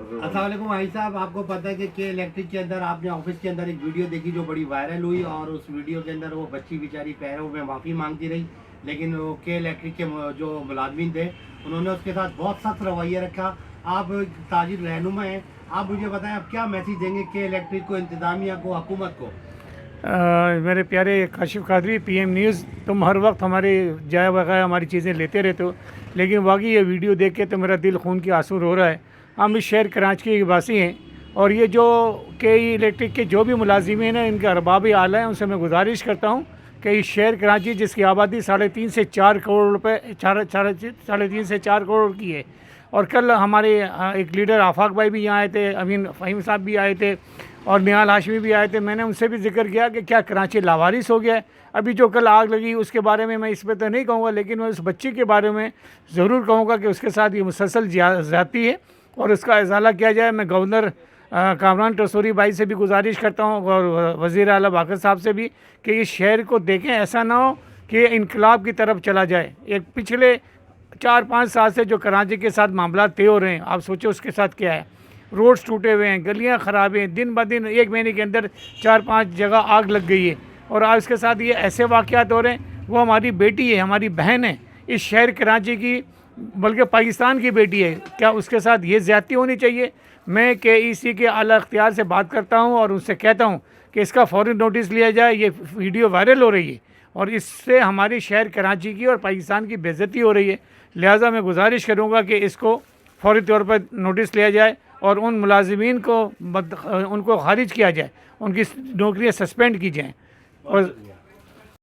السلام علیکم بھائی صاحب، آپ کو پتہ ہے کہ کے الیکٹرک کے اندر آپ نے آفس کے اندر ایک ویڈیو دیکھی جو بڑی وائرل ہوئی، اور اس ویڈیو کے اندر وہ بچی بیچاری پیروں میں معافی مانگتی رہی، لیکن وہ کے الیکٹرک کے جو ملازمین تھے انہوں نے اس کے ساتھ بہت سخت رویہ رکھا۔ آپ تاجر رہنما ہیں، آپ مجھے بتائیں آپ کیا میسیج دیں گے کے الیکٹرک کو، انتظامیہ کو، حکومت کو؟ میرے پیارے کاشف قادری پی ایم نیوز، تم ہر وقت ہمارے جائے وغیرہ ہماری چیزیں لیتے رہتے ہو، لیکن واقعی یہ ویڈیو دیکھ کے تو میرا دل خون کی آنسو رو رہا ہے۔ ہم اس شہر کراچی کے باسی ہیں، اور یہ جو کے الیکٹرک کے جو بھی ملازمین ہیں ان کے ارباب اعلیٰ ہیں، ان سے میں گزارش کرتا ہوں کہ اس شہر کراچی جس کی آبادی 3.5 سے 4 کروڑ روپے 3.5 سے 4 کروڑ کی ہے، اور کل ہمارے ایک لیڈر آفاق بھائی بھی یہاں آئے تھے، امین فہیم صاحب بھی آئے تھے، اور نہال ہاشمی بھی آئے تھے۔ میں نے ان سے بھی ذکر کیا کہ کیا کراچی لاوارث ہو گیا ہے؟ ابھی جو کل آگ لگی اس کے بارے میں اس پہ تو نہیں کہوں گا، لیکن میں اس بچی کے بارے میں ضرور کہوں گا کہ اس کے ساتھ یہ مسلسل زیادتی ہے اور اس کا ازالہ کیا جائے۔ میں گورنر کامران ٹسوری بھائی سے بھی گزارش کرتا ہوں، اور وزیر اعلیٰ باقر صاحب سے بھی، کہ اس شہر کو دیکھیں، ایسا نہ ہو کہ انقلاب کی طرف چلا جائے۔ ایک پچھلے 4-5 سال سے جو کراچی کے ساتھ معاملات طے ہو رہے ہیں، آپ سوچیں اس کے ساتھ کیا ہے۔ روڈز ٹوٹے ہوئے ہیں، گلیاں خراب ہیں، دن بدن 1 مہینے کے اندر 4-5 جگہ آگ لگ گئی ہے، اور آج اس کے ساتھ یہ ایسے واقعات ہو رہے ہیں۔ وہ ہماری بیٹی ہے، ہماری بہن ہے، اس شہر کراچی کی، بلکہ پاکستان کی بیٹی ہے، کیا اس کے ساتھ یہ زیادتی ہونی چاہیے؟ میں کے ای سی کے اعلیٰ اختیار سے بات کرتا ہوں اور ان سے کہتا ہوں کہ اس کا فوری نوٹس لیا جائے۔ یہ ویڈیو وائرل ہو رہی ہے اور اس سے ہماری شہر کراچی کی اور پاکستان کی بے عزتی ہو رہی ہے، لہٰذا میں گزارش کروں گا کہ اس کو فوری طور پر نوٹس لیا جائے اور ان ملازمین کو ان کو خارج کیا جائے، ان کی نوکریاں سسپینڈ کی جائیں۔ اور